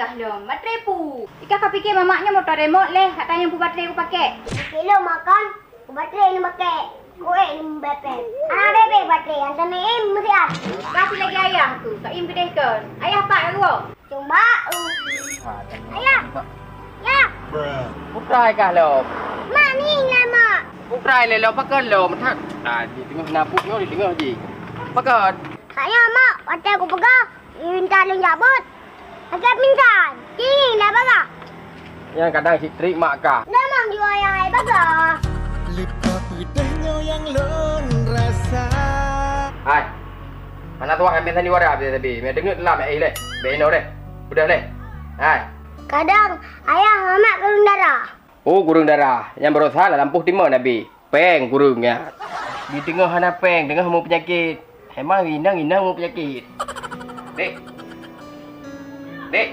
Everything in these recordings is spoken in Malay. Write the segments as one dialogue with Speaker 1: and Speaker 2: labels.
Speaker 1: dah lo. Baterai pu. Ika kau fikir mamaknya motor remote leh. Kat tanya pu baterai ku pakai.
Speaker 2: Kilo makan, baterai ni pakai. Kue ni baterai. Anak bebe baterai. Yang sana mesti ada.
Speaker 1: Kasih lagi ayah tu. Kak Im kedehkan. Ayah pak aku.
Speaker 2: Cuma, ayah, ya,
Speaker 3: Putrai kah lo?
Speaker 2: mak ni lama.
Speaker 3: Putrai le lo pakai lo. Mat. Di tengah napuknya di tengah je. Pakai.
Speaker 2: Saya mak, baterai aku pegang. Minta lu jabut. Agak pingsan. Kini dah pegang.
Speaker 3: Yang kadang si trik mak kah.
Speaker 2: Memang juga yang saya pegang.
Speaker 4: Luka pedihnya yang lon rasa.
Speaker 3: Hai. Mana tuan ambil tadi wadah tadi. Mẹ dengar dalam ai le. Beno le. Udah le. Hai.
Speaker 2: Kadang ayah mamak kurung darah.
Speaker 3: Oh, kurung darah. Yang berusaha lah lampuh timur Nabi. Peng kurungnya. Di tengah hana peng, tengah mau penyakit. Emang inang mau penyakit. Dek. Dek.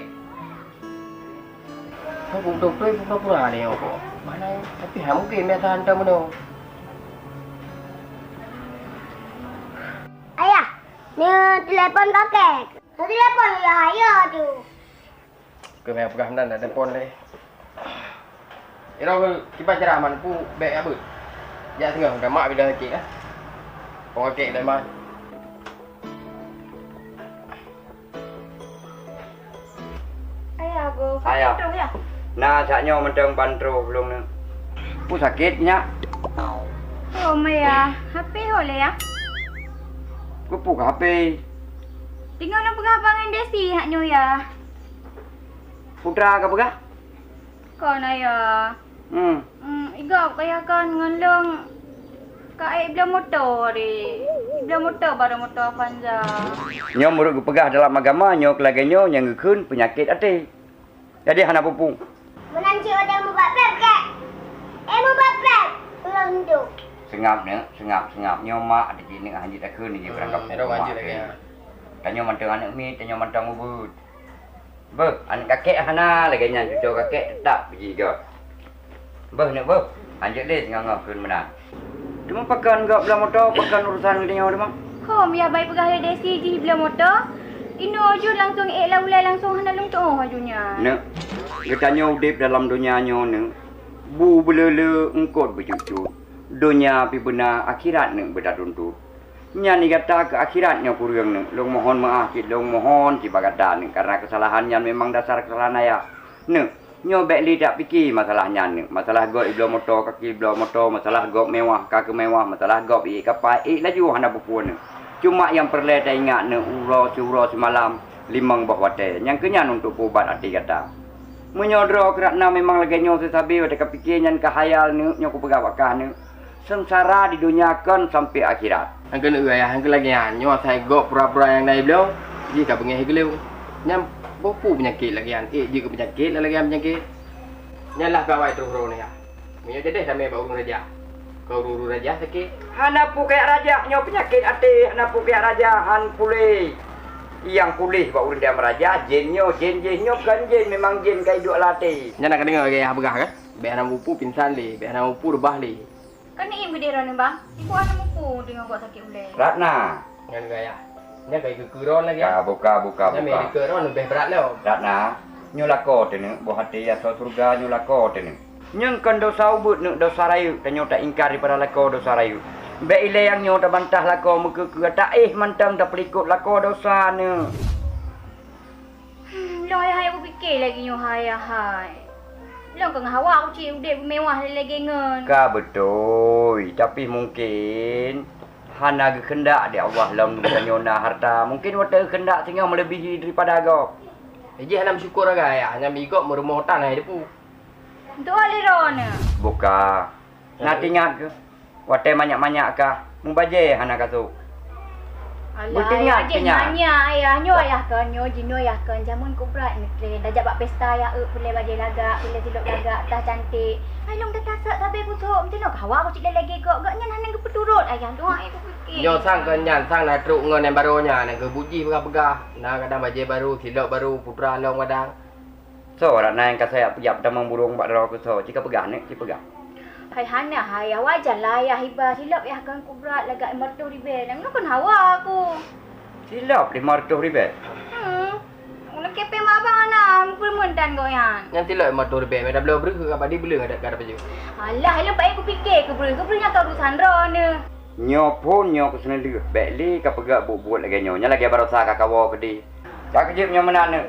Speaker 3: Kau pun doktor pun pura ni apa? Mana? Tapi mungkin biasa hantar mana?
Speaker 2: Ayah, ni telefon kakek. Telefon ayah ayah tu.
Speaker 3: Kau memang pegang dan telefon le. Ira kipas cerah man pu beg apa? Ya tengah dah mak bila kek ah. Kau kek dah man.
Speaker 1: Ayah aku.
Speaker 5: Ayah.
Speaker 1: Betul ya.
Speaker 5: Nah, saknya mentang bantro belum ni. Pu sakitnya.
Speaker 1: Oh Maya. HP boleh ya?
Speaker 5: Ku pu HP.
Speaker 1: Tinggal nak pegang abang Desi haknya ya.
Speaker 5: Putra ke pegah?
Speaker 1: Kau na ya. Igap kaya kan ngelong. Kak belah motor ni. Belah motor baru motor Avanza.
Speaker 5: Nyo murut ku pegah dalam agama nyo kelaganya yang ngekun penyakit hati. Jadi hana pupung.
Speaker 2: Menanci ada mubat pep kek. Mubat pep. Pulang tu.
Speaker 5: Sengap nyo mak ada sini hanji tak kun ni berangkap.
Speaker 3: Ira ngaji lagi.
Speaker 5: Tanyo mantang anak mi, tanyo mantang ubud. Beh, anak kakek hana lagi nya cucu kakek tak pergi ke. Beh nak beh. Anjak dia tengah kun menang. Cuma pakan gak belah motor, pakan urusan dia demang.
Speaker 1: Kom ya baik pegang Desi di belah motor. Ino aja langsung ulai langsung hana lung tu ajunya.
Speaker 5: Nek, katanya udip dalam dunia nyo ne. Bu belele engkot bercucu. Dunia pi benar akhirat ne berdatuntu. Nya ni kata ke akhiratnya kurang ne. Long mohon maaf ki long mohon ki bagada ne karena kesalahan yang memang dasar kesalahan ayah. Ne, nyo bek li tak fikir masalahnya ne. Masalah gok iblo motor kaki iblo motor, masalah gok mewah kaki mewah, masalah gok i kapai laju hana bupuan ne. Cuma yang perlu kita ingat ne urus semalam limang bah wate. Yang kenyan untuk ubat hati kata. Menyodro kerana memang lagi nyo sesabi ada kepikir yang kahayal ne nyo ku pegang bakah ne. Sengsara di dunia kan sampai akhirat.
Speaker 3: Hang kena ayah hang lagi nyo sai gok pura-pura yang naik beliau. Jika pengen higeleu. Nyam bopu penyakit lagi an. Jika penyakit lagi penyakit. Nyalah kawai terus ni ya. Minyo jadi sampai bau raja. Kau urus raja sakit.
Speaker 5: Hana pu kayak raja nyo penyakit hati, hana pu kayak raja han pulih. Yang pulih bau urus dia meraja, jin nyo kan jin memang jin kai duk latih.
Speaker 3: Nyana kena dengar ayah begah kan? Be anak bupu pingsan li, be anak bupu rebah li.
Speaker 1: Kan ni gede ron bang. Ibu ana mupu dengan kau sakit ulai.
Speaker 5: Ratna.
Speaker 3: Ngan gaya. Nya kai kekeron lagi.
Speaker 5: Ya buka.
Speaker 3: Nya me kekeron lebih berat lo.
Speaker 5: Ratna, nyo lako tene, bo hati ya so surga nyo lako tene. Nyeng kan dosa ubut ne dosa rayu, tanyo tak ingkar daripada lako dosa rayu. Be ile yang nyo tak bantah lako muka ke tak mantang tak pelikut lako dosa ne.
Speaker 1: Lo hai aku fikir lagi nyo hai. Lo kang hawa aku cik udip mewah lagi ngen.
Speaker 5: Ka betul, tapi mungkin hana kehendak dia Allah lam nyo na harta. Mungkin wata kehendak sehingga melebihi daripada agak.
Speaker 3: Eji hanam syukur agak ya, hanya migok merumah hutan hai depu.
Speaker 1: Tu ali ron.
Speaker 5: Buka. Nak ingat ke? Wate banyak-banyak kah? Mubaje hana katu.
Speaker 1: Alah,
Speaker 5: Bertingat
Speaker 1: nanya ayah nyo ayah kan nyo jino ayah kan jamun ku berat ni train dah jabak pesta ya boleh bagi lagak boleh silok lagak tah cantik ai long dah tasak tabe ku sok macam nak kawa aku cik lagi gak nyan hanang ke peturut ayah tu ai ku fikir
Speaker 3: Nyo sang kan nyan sang na truk ngan yang barunya nak ke buji begah-begah. Nah kadang baje baru, silok baru, putra long kadang.
Speaker 5: So ratna yang kata saya pejap damang burung bak daro ku so. Jika pegah ni, jika pegah.
Speaker 1: hai hana hai wajar lah ayah hibah silap ayah kan ku berat lagak mertu di bel nak kan hawa aku
Speaker 5: Silap 500 ribu.
Speaker 1: nak kepe mak abang ana kamu permentan kau yang.
Speaker 3: Nanti lah motor be, dah belum beri ke apa dia belum ada baju.
Speaker 1: Alah, helum baik aku fikir ke beri nak tahu urusan rona.
Speaker 5: Nyo pun nyo ke sana leh. Baik li ka pegak buat lagi nyo. Nya lagi barosa ka kawo ke di. Cak kejip nyo menane.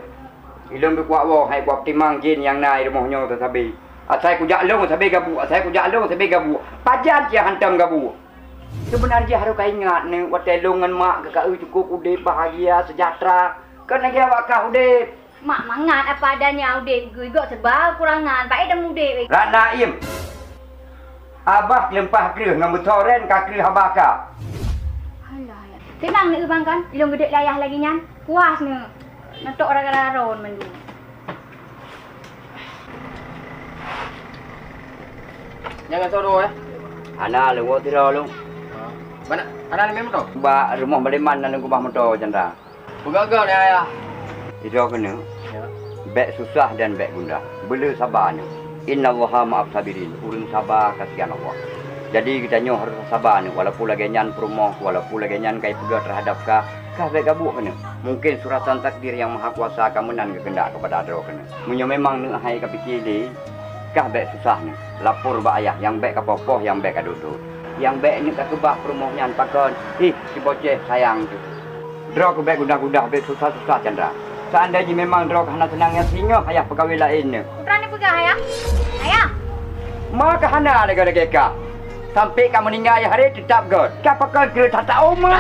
Speaker 5: Ilum bi kuat wo hai kuat timang jin yang nai rumah nyo tu sabi. Asai ku jak long sabi gabu, asai ku jak long sabi gabu. Pajan dia hantam gabu. Sebenarnya harus kau ingat ni, waktu longan mak kakak cukup udah bahagia sejahtera. Kan lagi awak kau udah.
Speaker 1: Mak mangat apa adanya udah gigok sebab kurangan. Pak dah mudik.
Speaker 5: Rana im. Abah lempah kerih dengan betoren ka kerih abah ka.
Speaker 1: Alah ya. Tenang ni bang kan. Ilung gede layah lagi nyan. Puas ni. Natok raga-raron mendu.
Speaker 3: Jangan soro
Speaker 5: Ana lu tiro lu.
Speaker 3: Mana? Ana ni memang tu.
Speaker 5: Ba rumah Baliman dan kubah motor Chandra.
Speaker 3: Pegagal ni ayah.
Speaker 5: Itu kena.
Speaker 3: Ya.
Speaker 5: Bek susah dan bek gundah. Bela sabarnya. Innallaha ma'as sabirin. Urang sabar kasihan Allah. Jadi kita nyoh harus sabar ni walaupun lagi nyan perumah, walaupun lagi nyan kai pega terhadap ka bek gabuk kena. Mungkin suratan takdir yang maha kuasa akan menan kehendak kepada adro kena. Munyo memang ni hai ka fikir di kah bek susah ni. Lapor ba ayah yang bek ka popoh yang bek ka duduk. Yang bek ni ka kebah perumah nyan pakon. Si bocah sayang tu. Dro ke bek gundah-gundah bek susah-susah Chandra. Seandainya memang dro hana senangnya singa ayah pegawai lain ni.
Speaker 1: Berani pegang ayah? Ayah.
Speaker 5: Maka hana ada gada-gada. Sampai kamu meninggal hari tetap god. Kapakal kira tata umur.